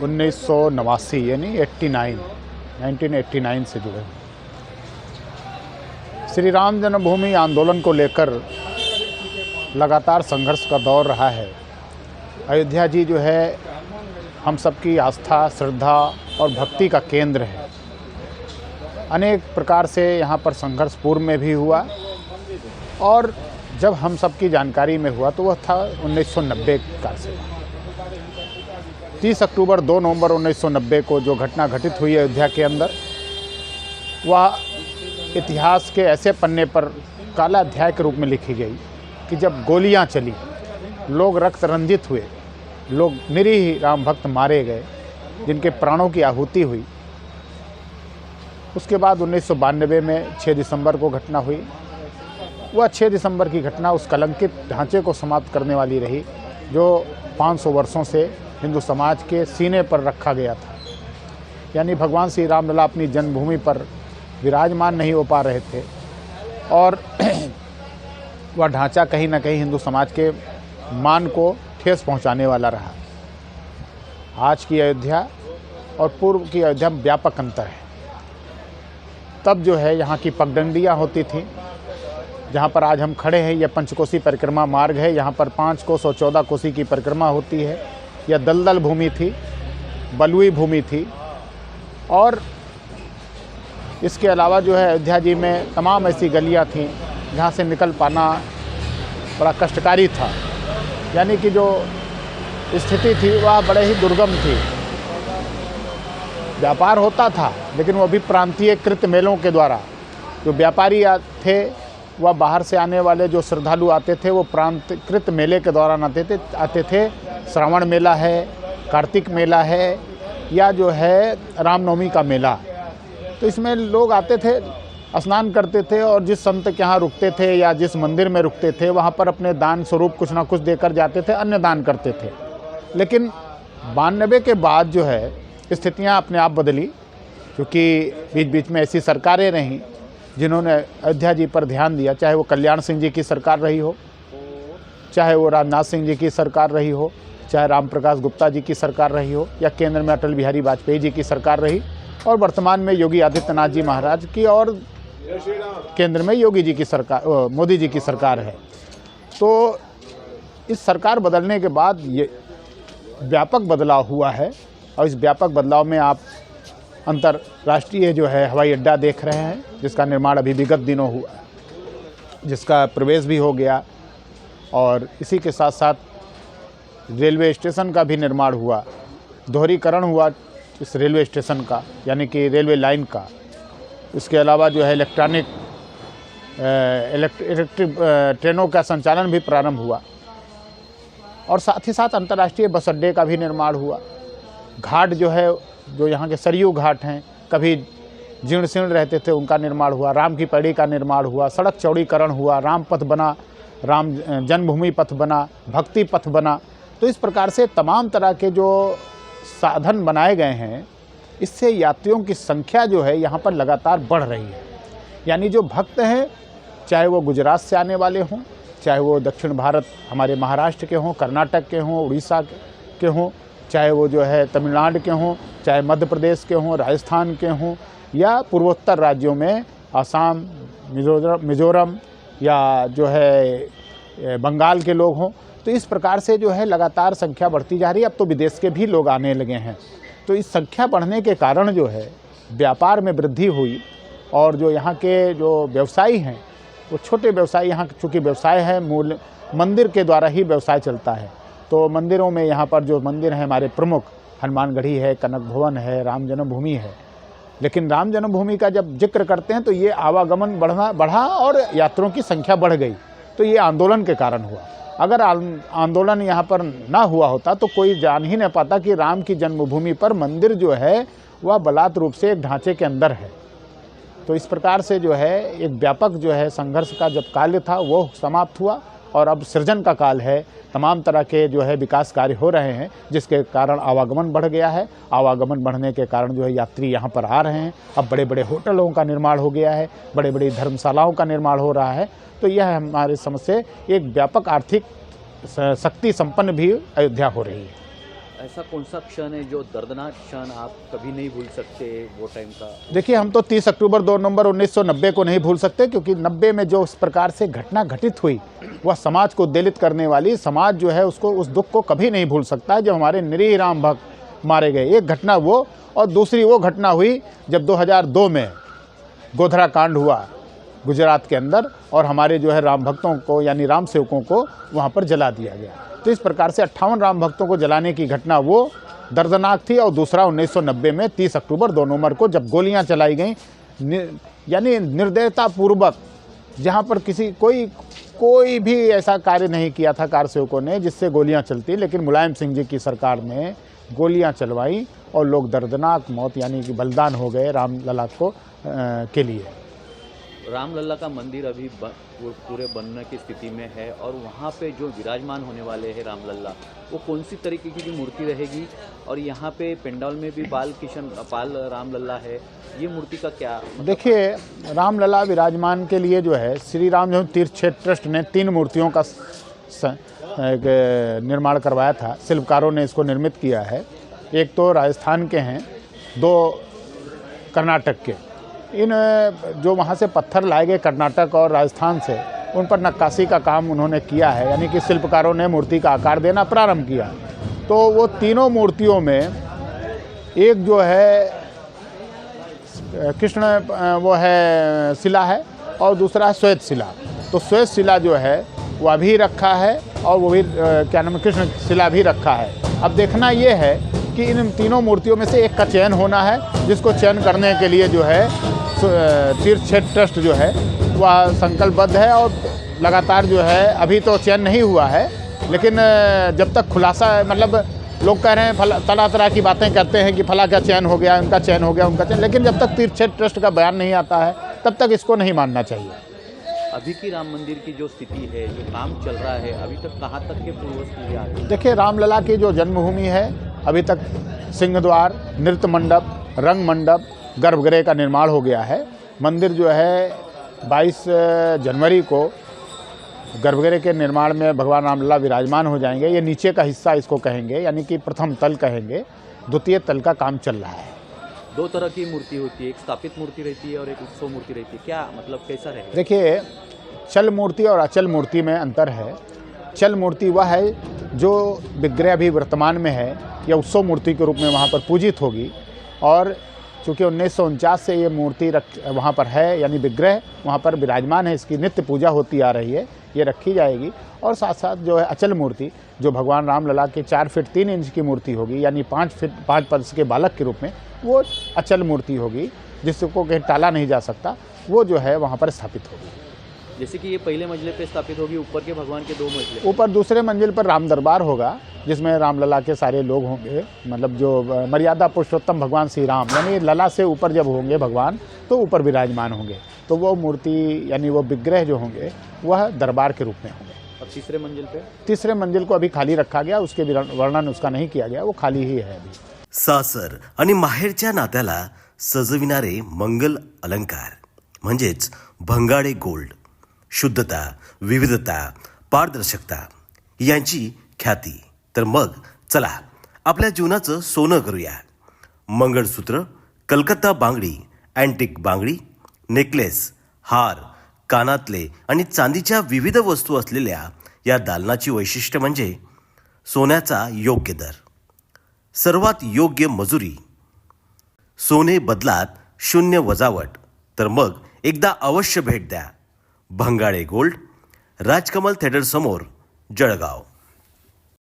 1989 यानी 1989 से जुड़े। श्री राम जन्मभूमि आंदोलन को लेकर लगातार संघर्ष का दौर रहा है। अयोध्या जी जो है हम सबकी आस्था, श्रद्धा और भक्ति का केंद्र है। अनेक प्रकार से यहाँ पर संघर्ष पूर्व में भी हुआ और जब हम सबकी जानकारी में हुआ तो वह था 1990 का से। 30 अक्टूबर 2 नवंबर 1990 को जो घटना घटित हुई अयोध्या के अंदर, वह इतिहास के ऐसे पन्ने पर काला अध्याय के रूप में लिखी गई कि जब गोलियां चली, लोग रक्त रंजित हुए, लोग निरीह राम भक्त मारे गए, जिनके प्राणों की आहुति हुई। उसके बाद 1992 में 6 दिसंबर को घटना हुई। वह 6 दिसंबर की घटना उस कलंकित ढांचे को समाप्त करने वाली रही जो 500 वर्षों से हिंदू समाज के सीने पर रखा गया था। यानी भगवान श्री रामलला अपनी जन्मभूमि पर विराजमान नहीं हो पा रहे थे और वह ढांचा कहीं ना कहीं हिंदू समाज के मान को ठेस पहुंचाने वाला रहा। आज की अयोध्या और पूर्व की अयोध्या में व्यापक अंतर है। तब जो है यहाँ की पगडंडियाँ होती थी, जहाँ पर आज हम खड़े हैं यह पंचकोसी परिक्रमा मार्ग है। यहाँ पर 5 कोस और 14 कोसी की परिक्रमा होती है। यह दलदल भूमि थी, बलुई भूमि थी और इसके अलावा जो है अयोध्या जी में तमाम ऐसी गलियाँ थीं जहाँ से निकल पाना बड़ा कष्टकारी था। यानी कि जो स्थिति थी वह बड़े ही दुर्गम थी। व्यापार होता था लेकिन वो भी प्रांतीयकृत मेलों के द्वारा। जो व्यापारी थे वह बाहर से आने वाले जो श्रद्धालु आते थे वो प्रांतकृत मेले के दौरान आते थे। श्रावण मेला है, कार्तिक मेला है या जो है रामनवमी का मेला। तो इसमें लोग आते थे, स्नान करते थे और जिस संत के यहाँ रुकते थे या जिस मंदिर में रुकते थे वहाँ पर अपने दान स्वरूप कुछ ना कुछ देकर जाते थे, अन्य दान करते थे। लेकिन 92 के बाद जो है स्थितियाँ अपने आप बदली, क्योंकि बीच बीच में ऐसी सरकारें रहीं जिन्होंने अयोध्या जी पर ध्यान दिया। चाहे वो कल्याण सिंह जी की सरकार रही हो, चाहे वो राजनाथ सिंह जी की सरकार रही हो, चाहे राम प्रकाश गुप्ता जी की सरकार रही हो या केंद्र में अटल बिहारी वाजपेयी जी की सरकार रही और वर्तमान में योगी आदित्यनाथ जी महाराज की और केंद्र में योगी जी की सरकार, मोदी जी की सरकार है। तो इस सरकार बदलने के बाद ये व्यापक बदलाव हुआ है और इस व्यापक बदलाव में आप अंतर्राष्ट्रीय जो है हवाई अड्डा देख रहे हैं, जिसका निर्माण अभी विगत दिनों हुआ, जिसका प्रवेश भी हो गया और इसी के साथ साथ रेलवे स्टेशन का भी निर्माण हुआ, दोहरीकरण हुआ इस रेलवे स्टेशन का, यानी कि रेलवे लाइन का। इसके अलावा जो है इलेक्ट्रिक ट्रेनों का संचालन भी प्रारंभ हुआ और साथ ही साथ अंतर्राष्ट्रीय बस अड्डे का भी निर्माण हुआ। घाट जो है, जो यहाँ के सरयू घाट हैं, कभी जीर्ण शीर्ण रहते थे, उनका निर्माण हुआ। राम की पैड़ी का निर्माण हुआ, सड़क चौड़ीकरण हुआ, राम पथ बना, राम जन्मभूमि पथ बना, भक्ति पथ बना। तो इस प्रकार से तमाम तरह के जो साधन बनाए गए हैं, इससे यात्रियों की संख्या जो है यहाँ पर लगातार बढ़ रही है। यानी जो भक्त हैं, चाहे वो गुजरात से आने वाले हों, चाहे वो दक्षिण भारत हमारे महाराष्ट्र के हों, कर्नाटक के हों, उड़ीसा के हों, चाहे वो जो है तमिलनाडु के हों, चाहे मध्य प्रदेश के हों, राजस्थान के हों या पूर्वोत्तर राज्यों में आसाम, मिज़ोरम या जो है बंगाल के लोग हों, तो इस प्रकार से जो है लगातार संख्या बढ़ती जा रही है। अब तो विदेश के भी लोग आने लगे हैं। तो इस संख्या बढ़ने के कारण जो है व्यापार में वृद्धि हुई और जो यहाँ के जो व्यवसायी हैं वो छोटे व्यवसायी, यहाँ चूँकि व्यवसाय है मूल मंदिर के द्वारा ही व्यवसाय चलता है। तो मंदिरों में यहाँ पर जो मंदिर हैं हमारे प्रमुख, हनुमानगढ़ी है, कनक भवन है, राम जन्मभूमि है। लेकिन राम जन्मभूमि का जब जिक्र करते हैं तो ये आवागमन बढ़ा और यात्रियों की संख्या बढ़ गई। तो ये आंदोलन के कारण हुआ। अगर आंदोलन यहाँ पर ना हुआ होता तो कोई जान ही नहीं पाता कि राम की जन्मभूमि पर मंदिर जो है वह बलात् रूप से एक ढांचे के अंदर है। तो इस प्रकार से जो है एक व्यापक जो है संघर्ष का जब काल था वो समाप्त हुआ और अब सृजन का काल है। तमाम तरह के जो है विकास कार्य हो रहे हैं, जिसके कारण आवागमन बढ़ गया है। आवागमन बढ़ने के कारण जो है यात्री यहाँ पर आ रहे हैं। अब बड़े बड़े होटलों का निर्माण हो गया है, बड़े बड़ी धर्मशालाओं का निर्माण हो रहा है। तो यह हमारे समझ से एक व्यापक आर्थिक शक्ति संपन्न भी अयोध्या हो रही है। ऐसा कौन सा क्षण है जो दर्दनाक क्षण आप कभी नहीं भूल सकते वो टाइम का? देखिए, हम तो 30 अक्टूबर 2 नवंबर 1990 को नहीं भूल सकते, क्योंकि 90 में जो इस प्रकार से घटना घटित हुई वह समाज को उद्वेलित करने वाली, समाज जो है उसको उस दुख को कभी नहीं भूल सकता है जब हमारे निरीह राम भक्त मारे गए। एक घटना वो, और दूसरी वो घटना हुई जब 2002 में गोधरा कांड हुआ गुजरात के अंदर, और हमारे जो है राम भक्तों को यानी राम सेवकों को वहाँ पर जला दिया गया। तो इस प्रकार से 58 राम भक्तों को जलाने की घटना वो दर्दनाक थी, और दूसरा 1990 में 30 अक्टूबर 2 नवंबर को जब गोलियां चलाई गईं, यानी निर्दयतापूर्वक, जहां पर कोई भी ऐसा कार्य नहीं किया था कारसेवकों ने जिससे गोलियां चलती, लेकिन मुलायम सिंह जी की सरकार ने गोलियां चलवाई और लोग दर्दनाक मौत यानी कि बलिदान हो गए रामलला को के लिए। रामलला का मंदिर अभी पूरे बनने की स्थिति में है, और वहाँ पे जो विराजमान होने वाले हैं रामलला, वो कौन सी तरीके की मूर्ति रहेगी? और यहाँ पे पंडाल में भी पाल रामलला है, ये मूर्ति का क्या देखिए, रामलला विराजमान के लिए जो है श्री राम जो तीर्थ क्षेत्र ट्रस्ट ने 3 मूर्तियों का निर्माण करवाया था। शिल्पकारों ने इसको निर्मित किया है। एक तो राजस्थान के हैं, 2 कर्नाटक के। इन जो वहाँ से पत्थर लाए गए कर्नाटक और राजस्थान से, उन पर नक्काशी का काम उन्होंने किया है, यानी कि शिल्पकारों ने मूर्ति का आकार देना प्रारंभ किया। तो वो तीनों मूर्तियों में एक जो है कृष्ण वो है शिला है, और दूसरा है श्वेत शिला। तो श्वेत शिला जो है वह भी रखा है, और वो भी क्या नाम है कृष्ण शिला भी रखा है। अब देखना ये है कि इन तीनों मूर्तियों में से एक का चयन होना है, जिसको चयन करने के लिए जो है तीर्थ क्षेत्र ट्रस्ट जो है वह संकल्पबद्ध है, और लगातार जो है अभी तो चयन नहीं हुआ है, लेकिन जब तक खुलासा, मतलब लोग कह रहे हैं तरह की बातें करते हैं कि फला का चयन हो गया, उनका चयन हो गया, उनका चयन, लेकिन जब तक तीर्थ क्षेत्र ट्रस्ट का बयान नहीं आता है तब तक इसको नहीं मानना चाहिए। अभी की राम मंदिर की जो स्थिति है, जो काम चल रहा है, अभी तक कहाँ तक के पूर्व आ गई? देखिए, रामलला की जो जन्मभूमि है, अभी तक सिंहद्वार, नृत्य मंडप, रंग मंडप, गर्भगृह का निर्माण हो गया है। मंदिर जो है 22 जनवरी को गर्भगृह के निर्माण में भगवान रामलला विराजमान हो जाएंगे। ये नीचे का हिस्सा इसको कहेंगे, यानी कि प्रथम तल कहेंगे। द्वितीय तल का काम चल रहा है। 2 तरह की मूर्ति होती है, एक स्थापित मूर्ति रहती है और एक उत्सव मूर्ति रहती है, क्या मतलब कैसा रहेगा? देखिए, चल मूर्ति और अचल मूर्ति में अंतर है। चल मूर्ति वह है जो विग्रह अभी वर्तमान में है या उत्सव मूर्ति के रूप में वहाँ पर पूजित होगी, और चूँकि 1949 से ये मूर्ति वहाँ पर है, यानी विग्रह वहाँ पर विराजमान है, इसकी नित्य पूजा होती आ रही है, ये रखी जाएगी। और साथ साथ जो है अचल मूर्ति, जो भगवान रामलला के 4 फीट 3 इंच की मूर्ति होगी, यानी 5 फीट 5 वर्ष के बालक के रूप में, वो अचल मूर्ति होगी, जिसको कहीं टाला नहीं जा सकता, वो जो है वहाँ पर स्थापित होगी। जैसे कि ये पहले मंजिले पे स्थापित होगी, ऊपर के भगवान के 2 मंजिले, ऊपर दूसरे मंजिल पर राम दरबार होगा, जिसमें रामलला के सारे लोग होंगे, मतलब जो मर्यादा पुरुषोत्तम भगवान श्री राम, यानी लला से ऊपर जब होंगे भगवान तो ऊपर विराजमान होंगे। तो वो मूर्ति यानी वो विग्रह जो होंगे वह दरबार के रूप में होंगे। और तीसरे मंजिल पे? तीसरे मंजिल को अभी खाली रखा गया, उसके वर्णन उसका नहीं किया गया, वो खाली ही है अभी। सासर आणि माहेरच्या नात्याला सजविणारे मंगल अलंकार म्हणजेच भंगाडे गोल्ड, शुद्धता, विविधता, पारदर्शकता यांची ख्याती। तर मग चला आपल्या जीवनाचं सोनं करूया। मंगळसूत्र, कलकत्ता बांगडी, अँटिक बांगडी, नेकलेस, हार, कानातले आणि चांदीच्या विविध वस्तू असलेल्या या दालनाची वैशिष्ट्य म्हणजे सोन्याचा योग्य दर, सर्वात योग्य मजुरी, सोने बदलात 0 वजावट। तर मग एकदा अवश्य भेट द्या। भंगाडे गोल्ड, राजकमल थिएटर समोर, जळगाव।